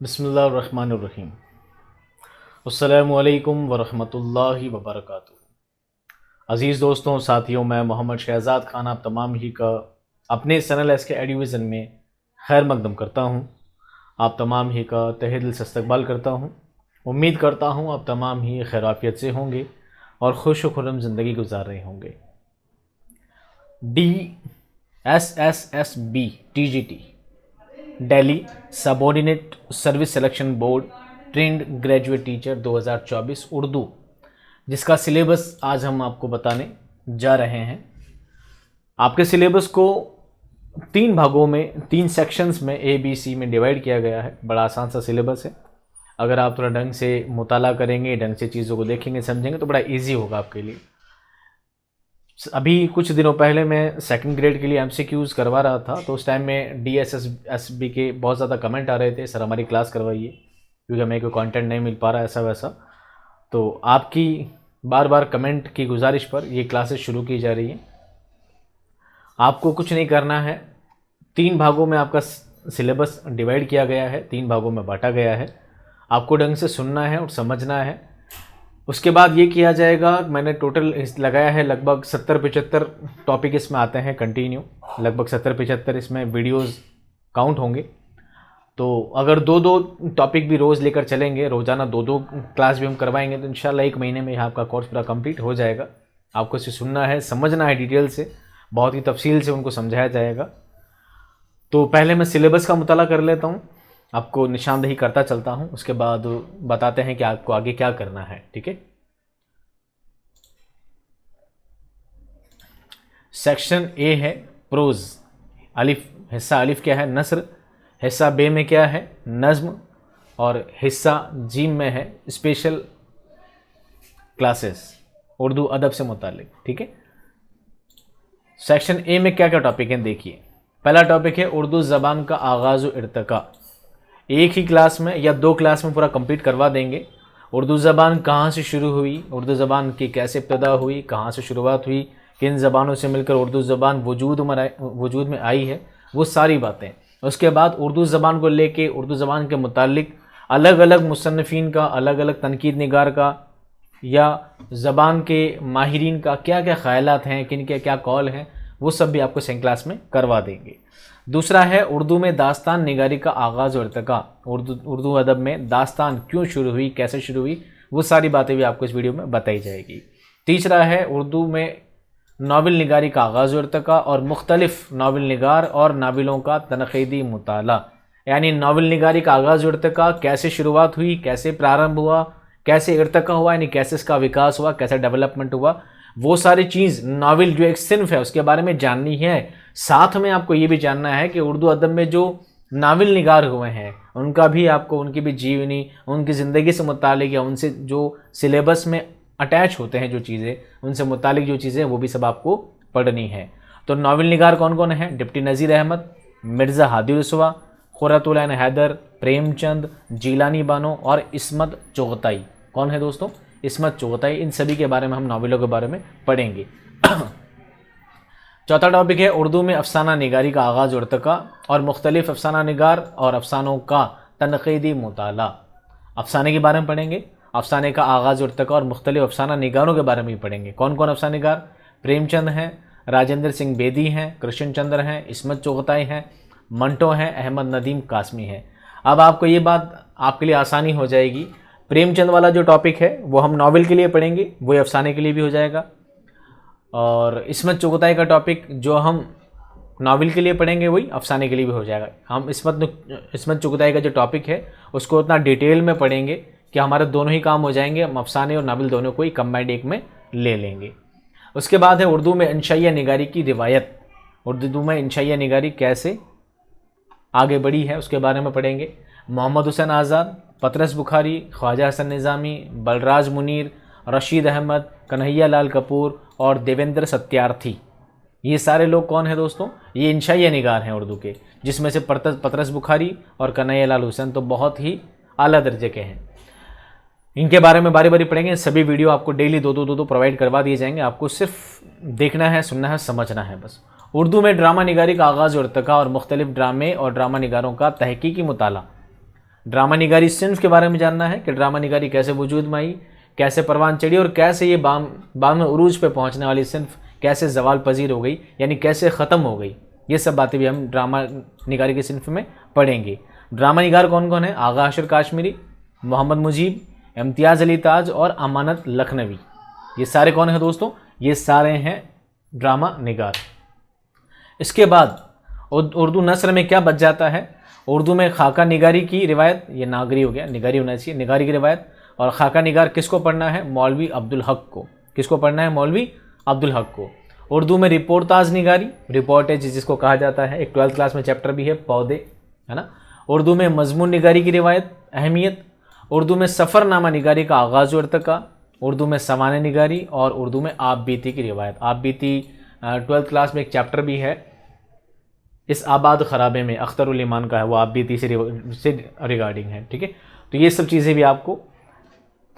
बिस्मिल्लाहिर्रहमानिर्रहीम। अस्सलामुअलैकुम वरहमतुल्लाहि वबरकातुहू। अज़ीज़ दोस्तों, साथियों, मैं मोहम्मद शहज़ाद खान आप तमाम ही का अपने चैनल एसके एडुविज़न में खैर मकदम करता हूँ। आप तमाम ही का तहे दिल से इस्तकबाल करता हूँ। उम्मीद करता हूँ आप तमाम ही खैराफियत से होंगे और खुश व खुर्रम ज़िंदगी गुजार रहे होंगे। DSSSB TGT Delhi subordinate service selection board trained graduate teacher 2024 Urdu, जिसका सिलेबस आज हम आपको बताने जा रहे हैं। आपके सिलेबस को 3 भागों में, 3 सेक्शंस में ABC में डिवाइड किया गया है। बड़ा आसान सा सिलेबस है। अगर आप थोड़ा ढंग से मुताला करेंगे, ढंग से चीज़ों को देखेंगे, समझेंगे तो बड़ा ईजी होगा आपके लिए। अभी कुछ दिनों पहले मैं सेकंड ग्रेड के लिए MCQs करवा रहा था, तो उस टाइम में DSSSB के बहुत ज़्यादा कमेंट आ रहे थे, सर हमारी क्लास करवाइए क्योंकि हमें कोई कंटेंट नहीं मिल पा रहा, ऐसा वैसा। तो आपकी बार बार कमेंट की गुजारिश पर ये क्लासेस शुरू की जा रही हैं। आपको कुछ नहीं करना है। 3 भागों में आपका सिलेबस डिवाइड किया गया है, 3 भागों में बांटा गया है। आपको ढंग से सुनना है और समझना है। उसके बाद ये किया जाएगा, मैंने टोटल लगाया है लगभग 70-75 टॉपिक इसमें आते हैं कंटिन्यू, लगभग 70-75 इसमें वीडियोस काउंट होंगे। तो अगर 2-2 टॉपिक भी रोज़ लेकर चलेंगे, रोज़ाना 2-2 क्लास भी हम करवाएंगे, तो इंशाल्लाह 1 महीने में आपका कोर्स पूरा कंप्लीट हो जाएगा। आपको इसे सुनना है, समझना है, डिटेल से, बहुत ही तफसील से उनको समझाया जाएगा। तो पहले मैं सिलेबस का मुताला कर लेता हूँ, आपको निशानदेही करता चलता हूँ, उसके बाद बताते हैं कि आपको आगे क्या करना है। ठीक है। सेक्शन ए है प्रोज, अलिफ, हिस्सा अलिफ क्या है? नस्र। हिस्सा बे में क्या है? नज्म। और हिस्सा जीम में है स्पेशल क्लासेस, उर्दू अदब से मुतालिक। ठीक है। सेक्शन ए में क्या क्या टॉपिक हैं देखिए। पहला टॉपिक है उर्दू ज़बान का आगाज़ व इर्तिका। एक ही क्लास में या 2 क्लास में पूरा कंप्लीट करवा देंगे। उर्दू ज़बान कहाँ से शुरू हुई, उर्दू ज़बान की कैसे इब्तदा हुई, कहाँ से शुरुआत हुई, किन ज़बानों से मिलकर उर्दू ज़बान वजूद में आई है, वो सारी बातें। उसके बाद उर्दू ज़बान को लेके, उर्दू ज़बान के मुतालिक अलग अलग मुसन्निफ़ीन का, अलग अलग तनकीद निगार का या ज़बान के माहिरीन का क्या क्या ख़यालात हैं, किन के क्या कौल हैं, वो सब भी आपको सेकंड क्लास में करवा देंगे। दूसरा है उर्दू में दास्तान निगारी का आगाज़ और इर्तिका। उर्दू अदब में दास्तान क्यों शुरू हुई, कैसे शुरू हुई, वो सारी बातें भी आपको इस वीडियो में बताई जाएगी। तीसरा है उर्दू में नावल निगारी का आगाज़ और इर्तिका और मुख्तलिफ नावल निगार और नावलों का तनक़ीदी मुताला। यानी नावल निगारी का आगाज़ और इर्तिका, कैसे शुरुआत हुई, कैसे प्रारंभ हुआ, कैसे इर्तिका हुआ, यानी कैसे इसका विकास हुआ, कैसे डेवलपमेंट हुआ, वो सारी चीज़, नावल जो एक सिन्फ है उसके बारे में जाननी है। साथ में आपको ये भी जानना है कि उर्दू अदब में जो नावल निगार हुए हैं उनका भी आपको, उनकी भी जीवनी, उनकी ज़िंदगी से मुतालिक या उनसे जो सिलेबस में अटैच होते हैं जो चीज़ें, उनसे मुतालिक जो चीज़ें, वो भी सब आपको पढ़नी है। तो नावल निगार कौन कौन है? डिप्टी नज़ीर अहमद, मिर्ज़ा हादी रसवा, खुर्रतुल ऐन हैदर, प्रेमचंद, जीलानी बानो और इस्मत चुगताई। कौन है दोस्तों? इस्मत चुगताई। इन सभी के बारे में हम नावलों के बारे में पढ़ेंगे। चौथा टॉपिक है उर्दू में अफसाना निगारी का आगाज़ और इर्तिका और मुख्तलिफ अफसाना निगार और अफसानों का तनक़ीदी मुताला। अफसाने के बारे में पढ़ेंगे, अफसाने का आगाज़ और इर्तिका और मुख्तलिफ अफसाना निगारों के बारे में भी पढ़ेंगे। कौन कौन अफसाना निगार? प्रेमचंद हैं, राजेंद्र सिंह बेदी हैं, कृष्ण चंद्र हैं, इस्मत चुगताई हैं, मंटो हैं, अहमद नदीम कासमी हैं। अब आपको ये बात आपके लिए आसानी हो जाएगी। प्रेमचंद वाला जो टॉपिक है वो हम नावल के लिए पढ़ेंगे, वो अफसाने के लिए भी हो जाएगा। और इस्मत चुगताई का टॉपिक जो हम नावल के लिए पढ़ेंगे वही अफसाने के लिए भी हो जाएगा। हम इस्मत चुगताई का जो टॉपिक है उसको उतना डिटेल में पढ़ेंगे कि हमारे दोनों ही काम हो जाएंगे। हम अफसाने और नावल दोनों को ही कंबाइंड एक में ले लेंगे। उसके बाद है उर्दू में इंशाइया निगारी की रिवायत। उर्दू में इंशाइया निगारी कैसे आगे बढ़ी है उसके बारे में पढ़ेंगे। मोहम्मद हुसैन आज़ाद, पतरस बुखारी, ख्वाजा हसन निज़ामी, बलराज मुनीर, रशीद अहमद, कन्हैया लाल कपूर और देवेंद्र सत्यार्थी, ये सारे लोग कौन हैं दोस्तों? ये इंशाइया निगार हैं उर्दू के, जिसमें से पतरस बुखारी और कन्हैया लाल हुसैन तो बहुत ही आला दर्जे के हैं। इनके बारे में बारी बारी पढ़ेंगे। सभी वीडियो आपको डेली 2-2 प्रोवाइड करवा दिए जाएंगे। आपको सिर्फ देखना है, सुनना है, समझना है बस। उर्दू में ड्रामा निगारी का आगाज़ और इर्तिका और मुख्तलिफ ड्रामे और ड्रामा निगारों का तहकीकी मुताला। ड्रामा निगारी सिन्फ के बारे में जानना है कि ड्रामा निगारी कैसे वजूद में आई, कैसे परवान चढ़ी और कैसे ये बाद में उरूज पे पहुंचने वाली सिन्फ कैसे जवाल पजीर हो गई, यानी कैसे ख़त्म हो गई। ये सब बातें भी हम ड्रामा निगारी की सिन्फ में पढ़ेंगे। ड्रामा निगार कौन कौन है? आगा अशर काश्मीरी, मोहम्मद मुजीब, इम्तियाज़ अली ताज और अमानत लखनवी। ये सारे कौन हैं दोस्तों? ये सारे हैं ड्रामा निगार। इसके बाद उर्दू नस्र में क्या बच जाता है? उर्दू में खाका निगारी की रिवायत, ये नागरी हो गया, निगारी होना चाहिए, निगारी की रिवायत। और खाका निगार किसको पढ़ना है? मौलवी अब्दुल हक को। किसको पढ़ना है? मौलवी अब्दुल हक को। उर्दू में रिपोर्टाज निगारी, रिपोर्टेज जिसको कहा जाता है, एक 12th क्लास में चैप्टर भी है, पौधे, है ना। उर्दू में मजमून निगारी की रिवायत, अहमियत। उर्दू में सफ़रनामा निगारी का आगाज़ और इर्तिका। उर्दू में सवाने निगारी और उर्दू में आप बीती की रिवायत। आप बीती 12th क्लास में एक चैप्टर भी है, इस आबाद ख़राबे में अख्तरुल ईमान का है, वो आप बीती से रिगार्डिंग है, ठीक है। तो ये सब चीज़ें भी आपको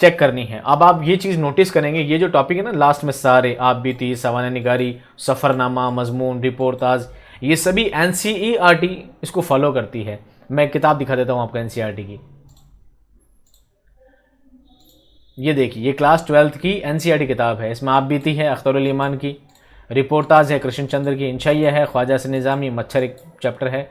चेक करनी है। अब आप ये चीज़ नोटिस करेंगे, ये जो टॉपिक है ना लास्ट में सारे, आप बीती, सवाने निगारी, सफ़रनामा, मजमून, रिपोर्टाज, ये सभी NCERT इसको फॉलो करती है। मैं किताब दिखा देता हूँ आपको NCERT की। ये देखिए, ये क्लास 12th की NCERT किताब है। इसमें आप बीती है अख्तरुल ईमान की, रिपोर्टाज है कृष्ण चंद्र की, इंशाइया है ख्वाजा से निज़ामी, मच्छर एक चैप्टर है,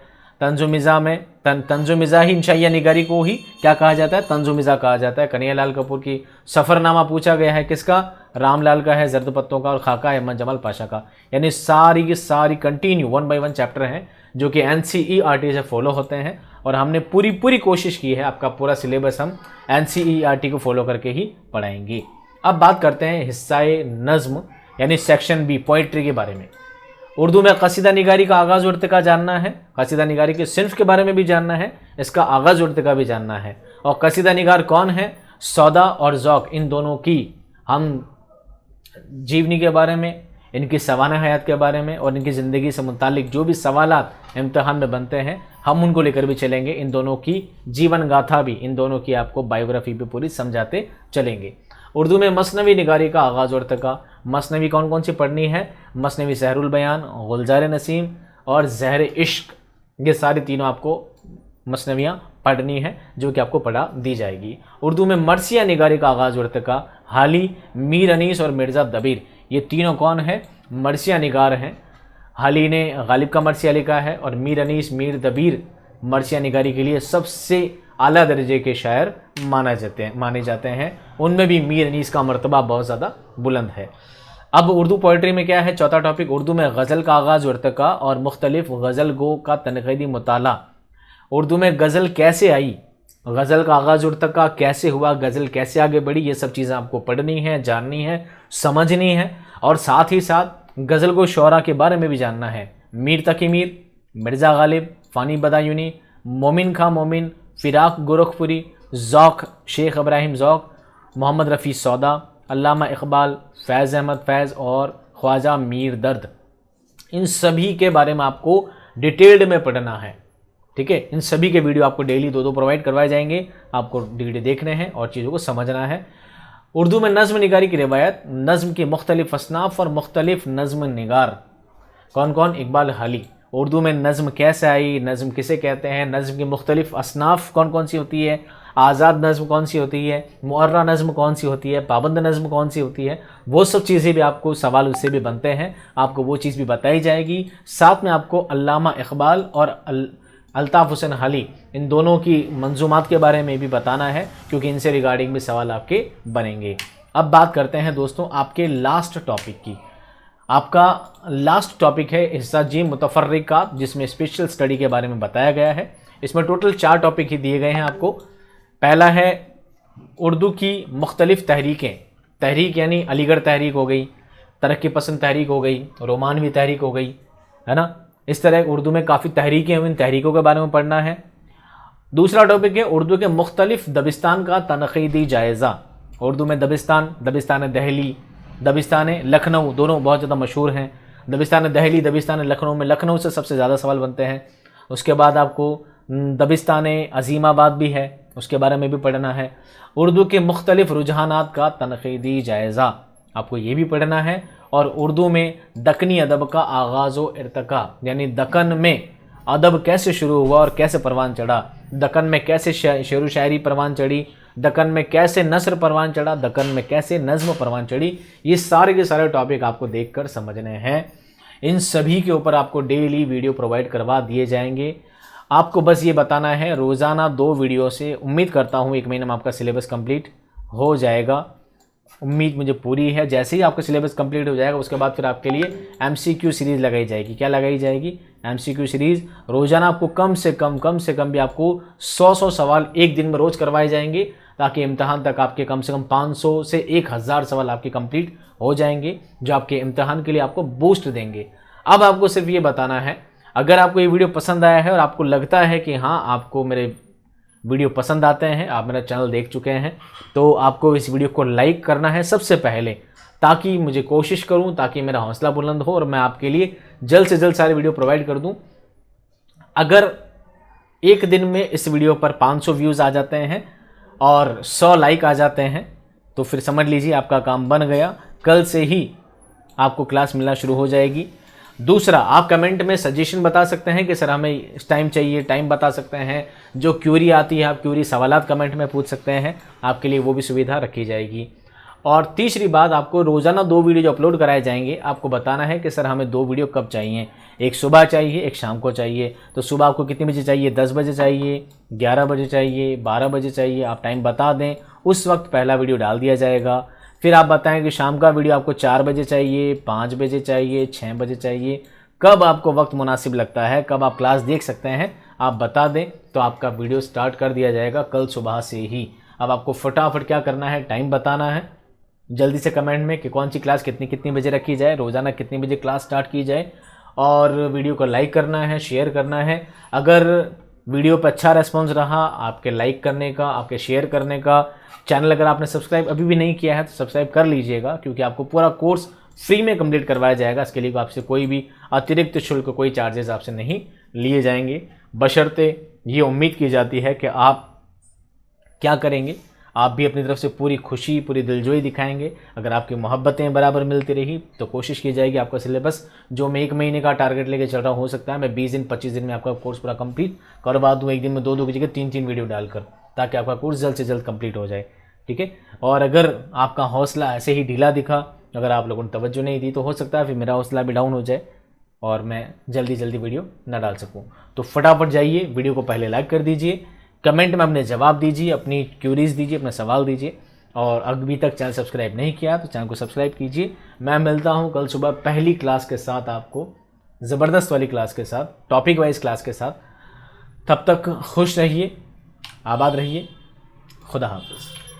तंजुमिज़ा में तंजुमिज़ा ही इंशाइया निगारी को ही क्या कहा जाता है? तंजुमिज़ा कहा जाता है। कन्हैयालाल कपूर की सफ़रनामा पूछा गया है, किसका? रामलाल का है, जर्द पत्तों का, और खाका अहमद जमाल पाशा का। यानी सारी की सारी कंटिन्यू 1 by 1 चैप्टर हैं जो कि NCERT से फॉलो होते हैं, और हमने पूरी कोशिश की है आपका पूरा सिलेबस हम NCERT को फॉलो करके ही पढ़ाएंगे। अब बात करते हैं हिस्साए नज़्म यानी सेक्शन बी, पोइट्री के बारे में। उर्दू में कसीदा निगारी का आगाज़ और इर्तिका जानना है, कसीदा निगारी के सिन्फ के बारे में भी जानना है, इसका आगाज़ और इर्तिका भी जानना है। और कसीदा निगार कौन है? सौदा और ज़ौक़, इन दोनों की हम जीवनी के बारे में, इनकी सवाना हयात के बारे में और इनकी ज़िंदगी से मुतालिक जो भी सवालात इम्तिहान में बनते हैं हम उनको लेकर भी चलेंगे। इन दोनों की जीवन गाथा भी, इन दोनों की आपको बायोग्राफी भी पूरी समझाते चलेंगे। उर्दू में मसनवी निगारी का आगाज़ और इर्तिका। मसनवी कौन कौन सी पढ़नी है? मसनवी सहरुल बयान, गुलजार नसीम और ज़हर इश्क, ये सारी तीनों आपको मसनवियाँ पढ़नी है जो कि आपको पढ़ा दी जाएगी। उर्दू में मरसिया निगारी का आगाज़ और इर्तिका। हाली, मीर अनीस और मिर्ज़ा दबीर, ये तीनों कौन है? मरसिया निगार हैं। हाली ने गालिब का मरसिया लिखा है और मीर अनीस, मीर दबीर मरसिया निगारी के लिए सबसे आला दर्जे के शायर माने जाते हैं। उनमें भी मीर अनीस का मर्तबा बहुत ज़्यादा बुलंद है। अब उर्दू पोइट्री में क्या है? चौथा टॉपिक, उर्दू में गज़ल का आगाज़ और इर्तिका और मुख्तलिफ गज़ल गो का तनक़ीदी मुताला। उर्दू में गज़ल कैसे आई, गज़ल का आगाज़ और इर्तिका कैसे हुआ, गज़ल कैसे आगे बढ़ी, ये सब चीज़ें आपको पढ़नी है, जाननी है, समझनी है। और साथ ही साथ गज़ल को शोरा के बारे में भी जानना है। मीर तकी मीर, मिर्ज़ा गालिब, फ़ानी बदायूनी, मोमिन खां मोमिन, फ़िराक गोरखपुरी, ज़ौक़ शेख इब्राहिम ज़ौक़, मोहम्मद रफ़ी सौदा, अल्लामा इकबाल, फैज़ अहमद फैज़ और ख्वाजा मीर दर्द, इन सभी के बारे में आपको डिटेल्ड में पढ़ना है, ठीक है। इन सभी के वीडियो आपको डेली 2 प्रोवाइड करवाए जाएंगे, आपको वीडियो देखने हैं और चीज़ों को समझना है। उर्दू में नज़्म निगारी की रिवायत, नज़्म की मुख्तलिफ असनाफ़ और मुख्तलिफ नज़्म निगार कौन कौन? इकबाल हाली। उर्दू में नज़्म कैसे आई, नज़्म किसे कहते हैं, नज़्म की मुख्तलिफ असनाफ़ कौन कौन सी होती है, आज़ाद नज़्म कौन सी होती है, मुअर्रा नज़्म कौन सी होती है, पाबंद नज़्म कौन सी होती है, वो सब चीज़ें भी आपको सवाल उससे भी बनते हैं, आपको वो चीज़ भी बताई जाएगी। साथ में आपको अल्लामा इकबाल और अल्ताफ़ हुसैन हाली, इन दोनों की मंजूमात के बारे में भी बताना है क्योंकि इनसे रिगार्डिंग भी सवाल आपके बनेंगे। अब बात करते हैं दोस्तों आपके लास्ट टॉपिक की। आपका लास्ट टॉपिक है हिस्सा जी मुतफर्रिकात, जिसमें स्पेशल स्टडी के बारे में बताया गया है। इसमें टोटल 4 टॉपिक ही दिए गए हैं आपको। पहला है उर्दू की मुख्तलिफ तहरीकें, तहरीक यानी अलीगढ़ तहरीक हो गई, तरक्की पसंद तहरीक हो गई, रोमानवी तहरीक हो गई, है ना। इस तरह उर्दू में काफ़ी तहरीकें हुई, इन तहरीकों के बारे में पढ़ना है। दूसरा टॉपिक है उर्दू के मुख्तलिफ दबिस्तान का तनक़ीदी जायज़ा। उर्दू में दबिस्तान, दबिस्तान दहली, दबिस्तान लखनऊ, दोनों बहुत ज़्यादा मशहूर हैं। दबिस्तान दहली, दबिस्तान लखनऊ में लखनऊ से सबसे ज़्यादा सवाल बनते हैं। उसके बाद आपको दबिस्तान अज़ीमाबाद भी है, उसके बारे में भी पढ़ना है। उर्दू के मुख्तलिफ रुझानात का तनक़ीदी जायज़ा आपको ये भी पढ़ना है। और उर्दू में दक्कनी अदब का आगाज़ व इर्तिका, यानी दक्कन में अदब कैसे शुरू हुआ और कैसे परवान चढ़ा, दक्कन में कैसे शेर व शायरी परवान चढ़ी, दक्कन में कैसे नस्र परवान चढ़ा, दक्कन में कैसे नज़्म परवान चढ़ी, ये सारे के सारे टॉपिक आपको देखकर समझने हैं। इन सभी के ऊपर आपको डेली वीडियो प्रोवाइड करवा दिए जाएंगे। आपको बस ये बताना है, रोज़ाना 2 वीडियो से उम्मीद करता हूँ 1 महीने में आपका सिलेबस कंप्लीट हो जाएगा। उम्मीद मुझे पूरी है। जैसे ही आपका सिलेबस कंप्लीट हो जाएगा उसके बाद फिर आपके लिए MCQ सीरीज़ लगाई जाएगी। क्या लगाई जाएगी? MCQ series. रोज़ाना आपको कम से कम भी आपको 100 सवाल एक दिन में रोज़ करवाए जाएंगे, ताकि इम्तहान तक आपके कम से कम 500 से 1000 सवाल आपके कंप्लीट हो जाएंगे, जो आपके इम्तहान के लिए आपको बूस्ट देंगे। अब आपको सिर्फ ये बताना है, अगर आपको ये वीडियो पसंद आया है और आपको लगता है कि हाँ आपको मेरे वीडियो पसंद आते हैं, आप मेरा चैनल देख चुके हैं, तो आपको इस वीडियो को लाइक करना है सबसे पहले, ताकि मुझे कोशिश करूं, ताकि मेरा हौसला बुलंद हो और मैं आपके लिए जल्द से जल्द सारे वीडियो प्रोवाइड कर दूं। अगर एक दिन में इस वीडियो पर 500 व्यूज़ आ जाते हैं और 100 लाइक आ जाते हैं तो फिर समझ लीजिए आपका काम बन गया। कल से ही आपको क्लास मिलना शुरू हो जाएगी। दूसरा, आप कमेंट में सजेशन बता सकते हैं कि सर हमें इस टाइम चाहिए, टाइम बता सकते हैं। जो क्यूरी आती है, आप क्यूरी सवालात कमेंट में पूछ सकते हैं, आपके लिए वो भी सुविधा रखी जाएगी। और तीसरी बात, आपको रोज़ाना 2 वीडियो जो अपलोड कराए जाएंगे, आपको बताना है कि सर हमें 2 वीडियो कब चाहिए। एक सुबह चाहिए, एक शाम को चाहिए। तो सुबह आपको कितने बजे चाहिए? 10 बजे चाहिए, 11 बजे चाहिए, 12 बजे चाहिए, आप टाइम बता दें, उस वक्त पहला वीडियो डाल दिया जाएगा। फिर आप बताएं कि शाम का वीडियो आपको 4 बजे चाहिए, 5 बजे चाहिए, 6 बजे चाहिए। कब आपको वक्त मुनासिब लगता है, कब आप क्लास देख सकते हैं, आप बता दें तो आपका वीडियो स्टार्ट कर दिया जाएगा कल सुबह से ही। अब आपको फटाफट क्या करना है, टाइम बताना है जल्दी से कमेंट में कि कौन सी क्लास कितनी बजे रखी जाए, रोज़ाना कितनी बजे क्लास स्टार्ट की जाए, और वीडियो को लाइक करना है, शेयर करना है। अगर वीडियो पर अच्छा रेस्पॉन्स रहा आपके लाइक करने का, आपके शेयर करने का, चैनल अगर आपने सब्सक्राइब अभी भी नहीं किया है तो सब्सक्राइब कर लीजिएगा, क्योंकि आपको पूरा कोर्स फ्री में कंप्लीट करवाया जाएगा। इसके लिए आपसे कोई भी अतिरिक्त शुल्क, कोई चार्जेस आपसे नहीं लिए जाएंगे, बशर्ते ये उम्मीद की जाती है कि आप क्या करेंगे, आप भी अपनी तरफ से पूरी खुशी, पूरी दिलजोई दिखाएंगे। अगर आपकी मोहब्बतें बराबर मिलती रही तो कोशिश की जाएगी आपका सिलेबस, जो मैं 1 महीने का टारगेट लेके चल रहा हूँ, हो सकता है मैं 20 दिन 25 दिन में आपका कोर्स पूरा कंप्लीट करवा दूँ, एक दिन में 2 की जगह 3 वीडियो डालकर, ताकि आपका कोर्स जल्द से जल्द कंप्लीट हो जाए। ठीक है। और अगर आपका हौसला ऐसे ही ढीला दिखा, अगर आप लोगों ने तवज्जो नहीं दी, तो हो सकता है फिर मेरा हौसला भी डाउन हो जाए और मैं जल्दी वीडियो ना डाल सकूं। तो फटाफट जाइए, वीडियो को पहले लाइक कर दीजिए, कमेंट में अपने जवाब दीजिए, अपनी क्यूरीज दीजिए, अपना सवाल दीजिए, और अभी तक चैनल सब्सक्राइब नहीं किया तो चैनल को सब्सक्राइब कीजिए। मैं मिलता हूं कल सुबह पहली क्लास के साथ, आपको ज़बरदस्त वाली क्लास के साथ, टॉपिक वाइज क्लास के साथ। तब तक खुश रहिए, आबाद रहिए, खुदा हाफिज़।